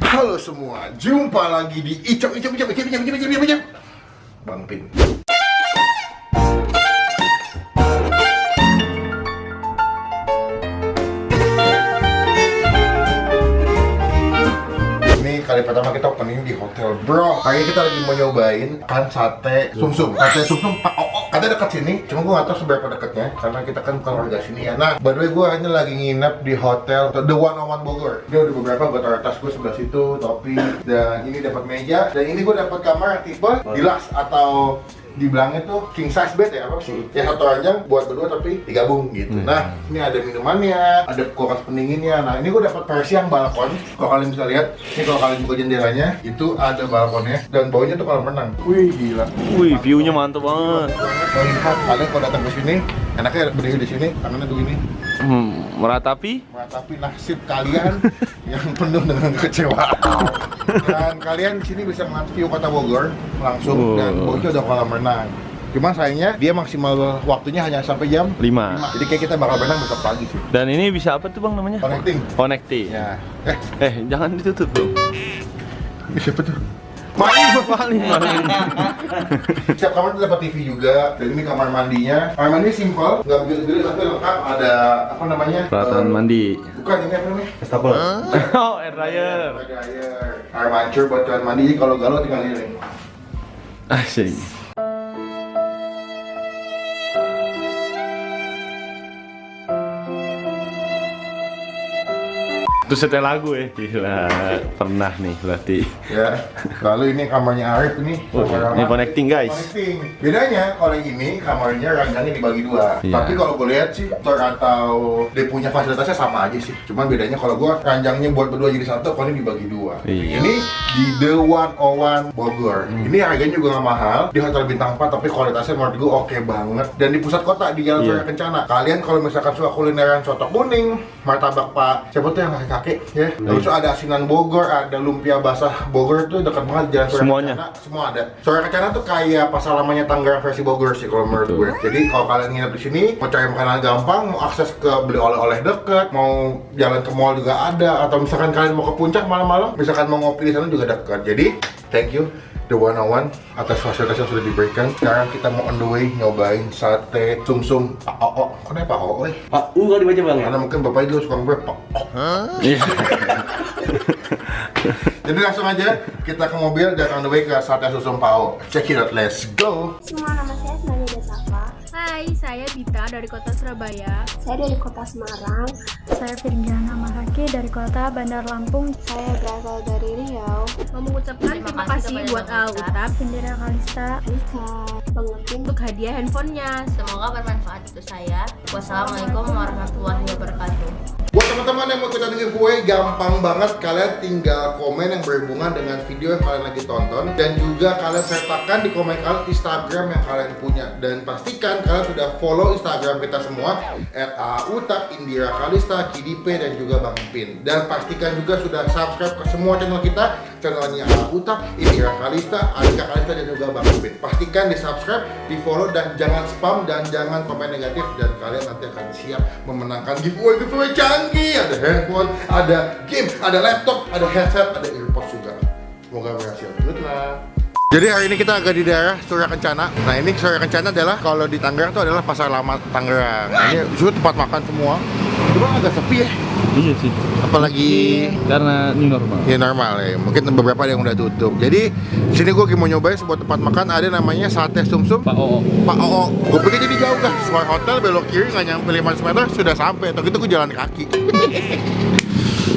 Halo semua, jumpa lagi di Icap Bang Pin. Ini kali pertama kita opening di hotel, bro. Hari ini kita lagi mau nyobain kan sate sumsum. Sate sumsum Pak Oo. Katanya dekat sini, cuma gue gak tahu seberapa dekatnya karena kita kan bukan warga sini ya. Nah, by the way gue hanya lagi nginep di hotel The 101 Bogor. Dia udah beberapa, gue taruh tas gue sebelah situ, topi, dan ini dapat meja. Dan ini gue dapat kamar yang tipe deluxe atau dibilangnya tuh king size bed ya, apa sih? Ya satu ranjang buat berdua tapi digabung gitu. Nah, ini ada minumannya, ada kulkas pendinginnya. Nah, ini gue dapat versi yang balkon. Kalau kalian bisa lihat, ini kalau kalian buka jendelanya, itu ada balkonnya dan baunya tuh kolam renang. Wih, gila. Wih, view-nya mantap banget. Melihat kalian kalau datang ke sini, enaknya berdiri di sini, tangannya begini. Meratapi Nasib kalian yang penuh dengan kecewaan. Dan kalian di sini bisa melihat view kota Bogor langsung dan bawahnya udah kolam renang. Cuma sayangnya dia maksimal waktunya hanya sampai jam 5. Jadi kayak kita bakal berenang besok pagi sih. Dan ini bisa apa tuh bang namanya? Connecting. Ya. Jangan ditutup dong. Ini siapa tuh? Maling. Setiap kamar tuh dapat TV juga. Dan ini kamar mandinya. Kamar mandi simple, nggak begitu gede tapi lengkap. Ada apa namanya? Peralatan mandi. Bukan, ini apa namanya? Wastafel. Oh, air dryer. Air mancur buat cuan mandi. Jadi kalau galau tinggal ini. Asik. Terus setel lagu ya? Gila, pernah nih berarti. Ya, lalu ini kamarnya Arif ini. Ini connecting guys. Connecting. Bedanya kalau yang ini kamarnya ranjangnya dibagi dua. Iya. Tapi kalau gue lihat sih, atau dia punya fasilitasnya sama aja sih. Cuman bedanya kalau gue ranjangnya buat berdua jadi satu, kalau ini dibagi dua. Iya. Ini di The 101 Bogor. Ini harganya juga nggak mahal. Di hotel bintang 4, tapi kualitasnya menurut gue oke banget. Dan di pusat kota di Jalan Surya Kencana. Kalian kalau misalkan suka kulineran soto kuning, martabak Pak, siapa tuh yang kakek ya. Terus ada asinan Bogor, ada lumpia basah Bogor tuh dekat banget Jalan Surya Semuanya. Kencana. Semua ada. Surya Kencana tuh kayak pasar lamanya Tangerang versi Bogor sih kalau menurut gue. Jadi kalau kalian nginep di sini, mau cari makanan gampang, mau akses ke beli oleh-oleh deket, mau jalan ke mall juga ada, atau misalkan kalian mau ke puncak malam-malam, misalkan mau ngopi di sana juga dekat. Jadi, thank you The 101 atas fasilitas yang sudah diberikan. Sekarang kita mau on the way nyobain sate sumsum Pak Oo. Kenapa Pak Oo? Pak U nggak dibaca bang? Karena mungkin bapaknya dulu suka ngebrek Pak Oo. Iya. Jadi langsung aja kita ke mobil dan on the way ke sate sumsum Pak Oo. Check it out, let's go. Semua, nama saya Asmani Desafa. Hai, saya Bita dari kota Surabaya. Saya dari kota Semarang. Saya Firjana Mahaki dari kota Bandar Lampung. Saya berasal dari Riau. Mau mengucapkan terima kasih buat Al Utap, Indira Kalista, Rika, pengertian untuk hadiah handphonenya. Semoga bermanfaat untuk saya. Wassalamualaikum warahmatullahi wabarakatuh. Buat teman-teman yang mau ikutan giveaway, gampang banget. Kalian tinggal komen yang berhubungan dengan video yang kalian lagi tonton. Dan juga kalian sertakan di komen kalian Instagram yang kalian punya. Dan pastikan kalian sudah follow Instagram kita semua @aautak, Indira Kalista, Kidipe, dan juga Bang Pin. Dan pastikan juga sudah subscribe ke semua channel kita. Channelnya Aautak, Indira Kalista, Alika Kalista, dan juga Bang Pin. Pastikan di subscribe, di follow, dan jangan spam, dan jangan komen negatif. Dan kalian nanti akan siap memenangkan giveaway canggih. Ada handphone, ada game, ada laptop, ada headset, ada earpods juga. Semoga berhasil. Good luck. Jadi hari ini kita agak di daerah Surya Kencana. Nah, ini Surya Kencana adalah kalau di Tangerang itu adalah pasar lama Tangerang. Nah, ini disitu tempat makan semua. Cuma agak sepi ya. Iya sih. Apalagi Karena ini normal. ya normal ya. Mungkin beberapa ada yang udah tutup. Jadi sini gue mau nyobain sebuah tempat makan, ada namanya sate sumsum Pak Oo. Pak Oo. Gue pikir jadi jauh kan. Smart Hotel belok kiri nggak nyampe 500 meter sudah sampai. Atau gitu gue jalan kaki.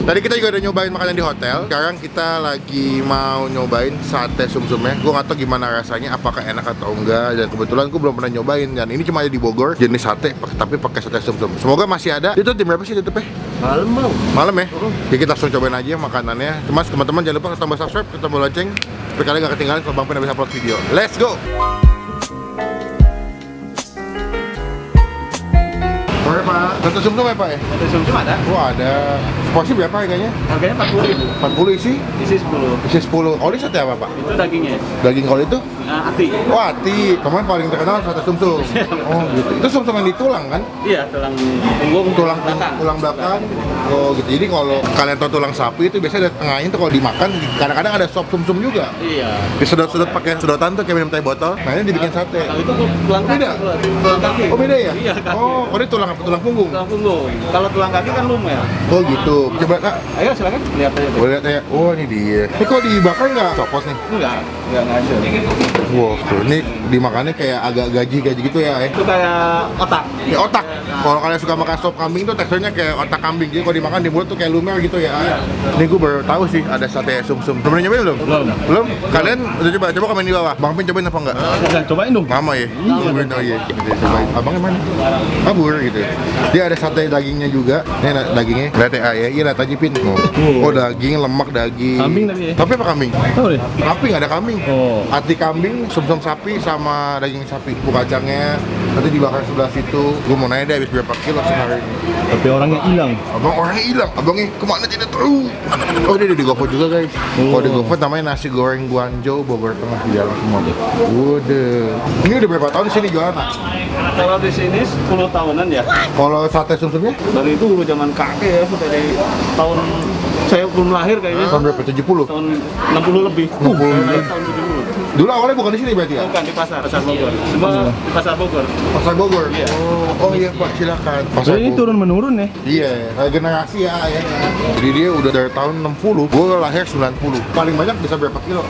Tadi kita juga udah nyobain makanan di hotel. Sekarang kita lagi mau nyobain sate sumsumnya. Gue nggak tahu gimana rasanya, apakah enak atau enggak. Dan kebetulan gue belum pernah nyobain. Dan ini cuma ada di Bogor, jenis sate, tapi pakai sate sumsum. Semoga masih ada. Itu tim berapa sih tutupnya? Malam bang. Malam ya? Ya kita langsung cobain aja makanannya. Cuma teman-teman jangan lupa tambah subscribe, tambah lonceng, supaya kalian nggak ketinggalan kalau Bang Pin habis upload video. Let's go! Sore Pak. Sate sumsum ya Pak ya? Sate sumsum ada. Wah ada. Porsi berapa harganya? Harganya 40.000. 40 isi? Isi 10. Isi 10. Oli sate apa Pak? Itu dagingnya. Daging kol itu? Ati. Oh hati. Kemarin paling terkenal sate sumsum. Oh gitu. Itu sumsum yang di tulang kan? Iya, tulang punggung, Tulang belakang. Oh gitu. Jadi kalau kalian tahu tulang sapi itu biasanya ada tengahnya tuh kalau dimakan kadang-kadang ada sop sumsum juga. Iya. Disedot-sedot pakai sedotan tuh kayak minum teh botol. Nah ini dibikin sate. Kalau itu tulang kaki. Beda? Tulang kaki. Oh beda ya? Iya, kaki. Oh, ini tulang apa? Tulang punggung. Tulang punggung. Kalau tulang kaki kan lumer. Oh gitu. Coba Kak. Ayo silakan lihat aja. Boleh lihat ya. Oh ini dia. Ini kok dibakar nggak copos nih? Enggak ada. Wow, tuh ini dimakannya kayak agak gaji gitu ya. Itu kayak otak. Kayak otak. Kalau kalian suka makan sop kambing tuh teksturnya kayak otak kambing. Jadi kalau dimakan di mulut tuh kayak lumer gitu ya. Ini gue baru tahu sih ada sate sumsum. Pernah nyobain belum? Belum. Kalian udah coba? Coba komen di bawah. Bang Pin cobain apa enggak? Udah cobain dong. Mama ya? Iya. Oh iya. Gitu, cobain. Abangnya mana? Kabur gitu. Dia ada sate dagingnya juga. Ini dagingnya. Lihat ya. Iya lihat aja Pin. Oh daging, lemak daging. Kambing tapi ya? Tapi apa kambing? Tahu deh. Kambing ada kambing. Oh. Hati kambing, sumsum sapi sama daging sapi. Bumbu kacangnya nanti dibakar sebelah situ. Gue mau nanya deh habis berapa kilo sehari ini. Tapi orangnya hilang. Abang orangnya hilang. Abangnya kemana tidak tahu. Oh dia di GoFood juga guys. Kalau di GoFood namanya nasi goreng Guangzhou Bogor Tengah di dalam semua. Udah. Ini udah berapa tahun di sini jualan? Nak? Kalau di sini 10 tahunan ya. Kalau sate sumsumnya? Dari itu dulu zaman kakek ya, dari tahun saya belum lahir kayaknya. Tahun berapa? 70? Tahun 60 lebih. 60 lebih. Tahun 70. Dulu awalnya bukan di sini berarti ya? Bukan di pasar Bogor. Semua di pasar Bogor. Pasar Bogor? Iya. Oh iya Pak, silakan. Pasar Jadi ini Bogor. turun menurun ya. Iya, generasi ya ayahnya. Jadi dia udah dari tahun 60, gue lahir 90. Paling banyak bisa berapa kilo?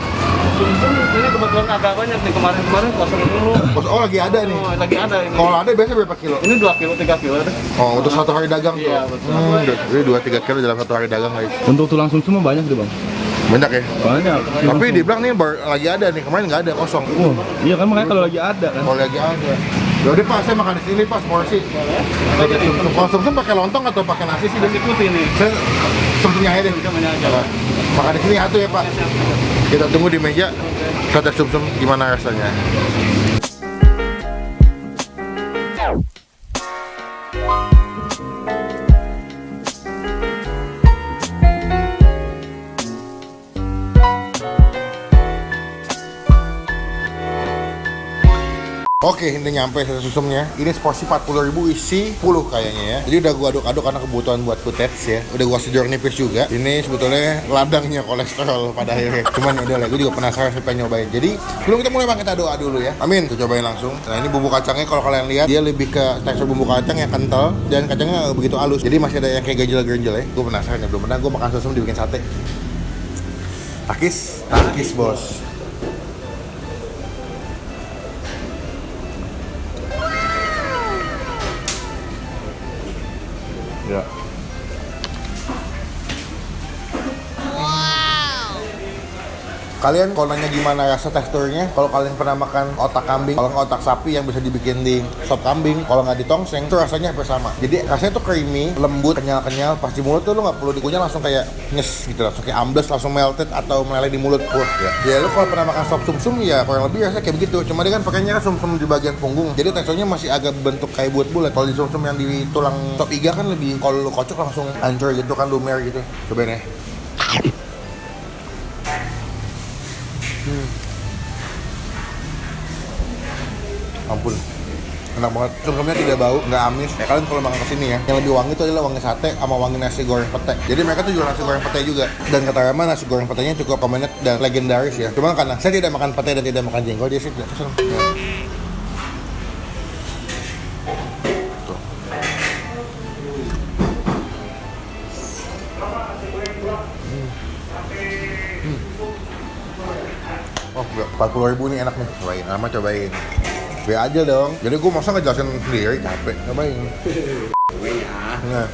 Ini kebetulan agak banyak nih, kemarin kosong dulu. Oh lagi ada nih. Oh, lagi ada ini. Kalau ada biasanya berapa kilo? Ini 2 kilo, 3 kilo deh. Oh, untuk satu hari dagang tuh? Iya, betul. Jadi 2-3 kilo dalam satu hari dagang guys. Untuk tulang sumsum banyak deh bang. Banyak ya? Banyak. Tapi dia bilang nih lagi ada nih, kemarin nggak ada, kosong. Iya kan makanya kalau lagi ada kan. Kalau lagi ada. Yaudah Pak, saya makan di sini Pak, porsi. Kalau sumsum pakai lontong atau pakai nasi sih? Nasi putih nih. Saya sumsumnya aja deh. Sumsumnya aja. Makan di sini satu ya Pak. Kita tunggu di meja. Sate sumsum gimana rasanya? Oke, ini nyampe sate sumsumnya. Ini seporsi 40.000 isi 10 kayaknya ya. Jadi udah gua aduk-aduk karena kebutuhan buat footage ya. Udah gua sedor nipis juga. Ini sebetulnya ladangnya kolesterol pada akhirnya. Cuman udah lah, gua juga penasaran sampai nyobain. Jadi sebelum kita mulai bang, kita doa dulu ya. Amin. Kita cobain langsung. Nah ini bumbu kacangnya kalau kalian lihat dia lebih ke tekstur bumbu kacang yang kental dan kacangnya nggak begitu halus. Jadi masih ada yang kayak ganjel-ganjel ya. Gua penasaran ya. Belum pernah gua makan sumsum dibikin sate. Takis bos. Ya. Kalian kalau nanya gimana rasa teksturnya, kalau kalian pernah makan otak kambing, kalau nggak otak sapi yang bisa dibikin di sop kambing, kalau nggak di tongseng, itu rasanya hampir sama. Jadi rasanya tuh creamy, lembut, kenyal-kenyal, pas di mulut tuh lu nggak perlu dikunyah langsung kayak nyes gitu, langsung kayak ambles, langsung melted atau meleleh di mulut. Wah ya. Ya lu kalau pernah makan sop sumsum ya kurang lebih rasanya kayak begitu. Cuma dia kan pakainya sumsum di bagian punggung, jadi teksturnya masih agak bentuk kayak bulat-bulat. Kalau di sumsum yang di tulang sop iga kan lebih, kalau lu kocok langsung hancur gitu kan, lumer gitu. Cobain ya. Ampun, enak banget. Sumsumnya tidak bau, nggak amis. Ya kalian kalau makan kesini ya, yang lebih wangi itu adalah wangi sate sama wangi nasi goreng pete. Jadi mereka tuh jual nasi goreng pete juga. Dan kata Rama nasi goreng petenya cukup prominent dan legendaris ya. Cuma karena saya tidak makan pete dan tidak makan jengkol, dia sih tidak pesen. Ya. Tuh. Oh, 40.000 nih enak nih. Cobain, Rama cobain. Be aja dong. Jadi gue masa ngejelasin sendiri, capek. Cobain. Nah.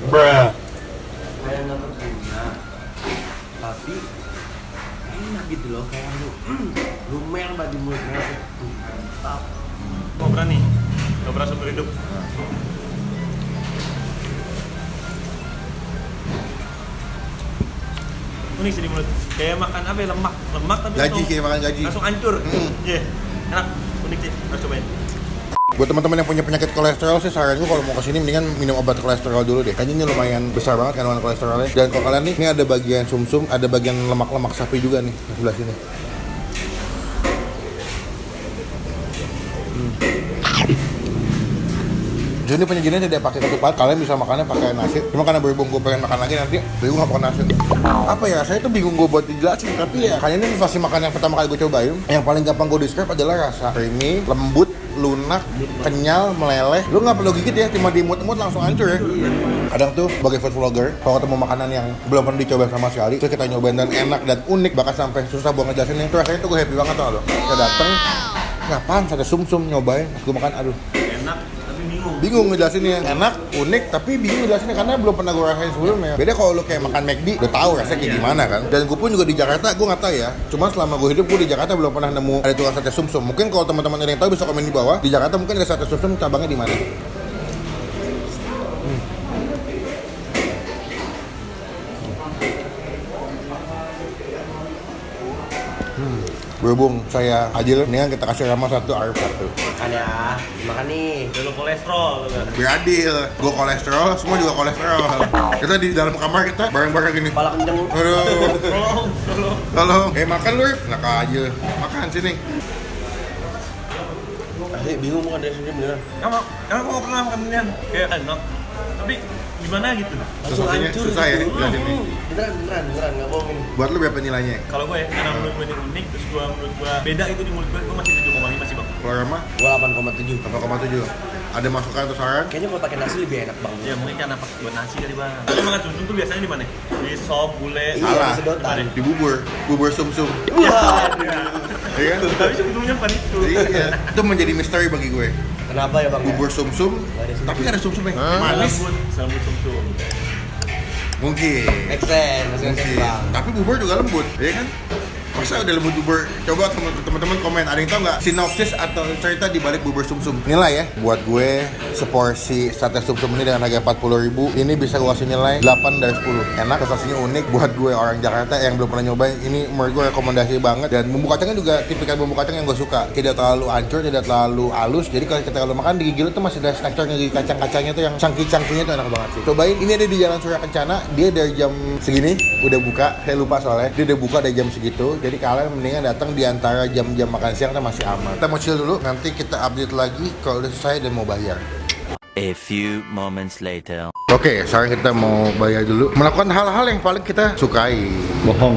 Bruh. Kayak nggak berguna, tapi enak gitu loh, kayak lumer banget di mulut. Mantap. Mau berani? Gak berasa berhidup. Unik sih di mulut. Kayak makan apa ya, lemak tapi Gaji, kayak makan gaji. langsung hancur. Iya. Enak, unik sih, harus cobain. Buat teman-teman yang punya penyakit kolesterol sih saranku kalau mau kesini mendingan minum obat kolesterol dulu deh. Kayaknya ini lumayan besar banget kandungan kolesterolnya. Dan kalau kalian nih, ini ada bagian sumsum, ada bagian lemak-lemak sapi juga nih di sebelah sini. Jadi ini penyajiannya tidak pakai ketupat, kalian bisa makannya pakai nasi. Cuma karena berhubung gue pengen makan lagi nanti, jadi gue nggak pakai nasi. Apa ya? Saya tuh bingung gue buat dijelasin, tapi ya kayaknya ini pasti makan yang pertama kali gue cobain. Yang paling gampang gue describe adalah rasa creamy, lembut, lunak, kenyal, meleleh. Lu nggak perlu gigit ya, cuma diimut-imut langsung hancur ya. Kadang tuh sebagai food vlogger, kalau ketemu makanan yang belum pernah dicoba sama sekali, terus kita nyobain dan enak dan unik, bahkan sampai susah buat ngejelasinnya. Itu rasanya tuh gue happy banget tau lo. Kita dateng, ngapain sate sumsum nyobain, terus gue makan, aduh. Enak, tapi Bingung ngejelasinnya. Enak, unik, tapi bingung ngejelasinnya karena belum pernah gue rasain sebelumnya. Beda kalau lu kayak makan McD, udah tahu rasanya kayak gimana kan. Dan gue pun juga di Jakarta, gue nggak tahu ya. Cuma selama gue hidup, gue di Jakarta belum pernah nemu ada tukang sate sumsum. Mungkin kalau teman-teman ada yang tahu bisa komen di bawah. Di Jakarta mungkin ada sate sumsum, cabangnya di mana? Berhubung saya Adil, mendingan kita kasih Rama satu, Arif satu. Makan ya, makan nih. Udah lo kolesterol kan. Biar adil, gue kolesterol, semua juga kolesterol. Kita di dalam kamar kita bareng-bareng gini. Kepala kenceng. Aduh, tolong. Makan lu, enak aja. Makan sini. Asli bingung bukan dari sini beneran. Emang mau pernah makan ini kayak enak. Tapi gimana gitu? Langsung Sesuatunya hancur susah ya, gitu. jelasin nih. Beneran, nggak bohong ini. Buat lu berapa nilainya? Kalau gue ya, karena menurut gue ini unik, terus menurut gue beda itu di mulut gue masih 7,5 sih bang. Kalau Rama, Gua 8,7. 8,7. Ada masukan atau saran? Kayaknya kalau pakai nasi lebih enak bang. Ya mungkin karena pakai buat nasi kali bang. Tapi makan sumsum tuh biasanya di mana? Di sop, bule. Iya, Salah. di sedotan. Di bubur sumsum. Iya kan? Tapi sebetulnya bukan itu. Iya. Itu menjadi misteri bagi gue. Kenapa ya bang? Bubur sumsum, tapi nggak ada sumsumnya. Manis. Sambut sumsum. Mungkin. Make sense, masih make sense Mungkin. bang. Tapi bubur juga lembut, ya kan? Masa udah lembut bubur? Coba teman-teman komen, ada yang tahu nggak sinopsis atau cerita di balik bubur sumsum? Nilai ya, buat gue seporsi sate sumsum ini dengan harga 40.000, ini bisa gue kasih nilai 8 dari 10. Enak, sensasinya unik. Buat gue orang Jakarta yang belum pernah nyobain, ini menurut gue rekomendasi banget. Dan bumbu kacangnya juga tipikal bumbu kacang yang gue suka. Tidak terlalu hancur, tidak terlalu halus. Jadi kalau kita makan di gigi lu tuh masih ada teksturnya di kacang-kacangnya tuh yang cangki-cangkinya tuh enak banget sih. Cobain, ini ada di Jalan Surya Kencana. Dia dari jam segini udah buka. Saya lupa soalnya. Dia udah buka dari jam segitu. Jadi kalian mendingan datang di antara jam-jam makan siang, kita masih aman. Kita mau chill dulu, nanti kita update lagi kalau udah selesai dan mau bayar. A few moments later. Oke, sekarang kita mau bayar dulu. Melakukan hal-hal yang paling kita sukai. Bohong.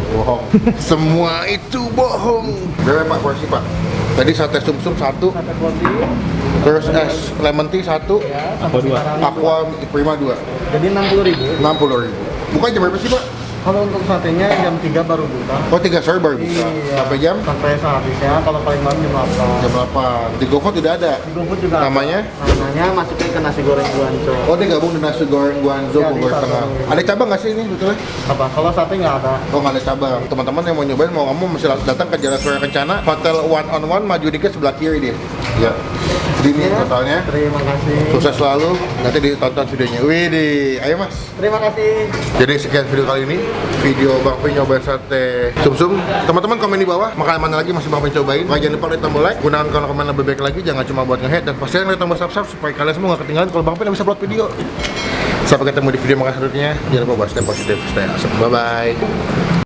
Semua itu bohong. Berapa Pak porsi Pak? Tadi sate sumsum 1, Sate roti. terus es lemon tea 1, Apa dua? aqua prima 2. Jadi 60.000. 60.000. Bukan jam berapa sih Pak? Kalau untuk satenya jam 3 baru buka. Oh 3 sore baru buka. Iya. Sampai jam? Sampai sehabisnya kalau paling malam jam 8. Jam 8. Di GoFood tidak ada. Di GoFood juga ada. Namanya? Namanya masukin ke nasi goreng guanco. Oh dia gabung dengan nasi goreng guanzo Ya, Bogor di Tengah. satu. Ada cabang nggak sih ini betulnya? Apa? Kalau sate nggak ada. Oh nggak ada cabang. Teman-teman yang mau nyobain mau ngomong mesti datang ke Jalan Surya Kencana, Hotel One on One, maju dikit sebelah kiri dia. Ya. Jadi ini Ya, totalnya. Terima kasih. Sukses selalu. Nanti ditonton videonya. Widih, ayo Mas. Terima kasih. Jadi sekian video kali ini. Video Bang Pi nyobain sate sumsum. Teman-teman komen di bawah makanan mana lagi masih Bang Pi cobain. Jangan lupa klik tombol like. Gunakan komen lebih baik lagi. Jangan cuma buat nge-head. Dan pastikan klik tombol subscribe supaya kalian semua nggak ketinggalan kalau Bang Pi bisa upload video. Sampai ketemu di video makan selanjutnya. Jangan lupa buat stay positif, stay awesome. Bye bye.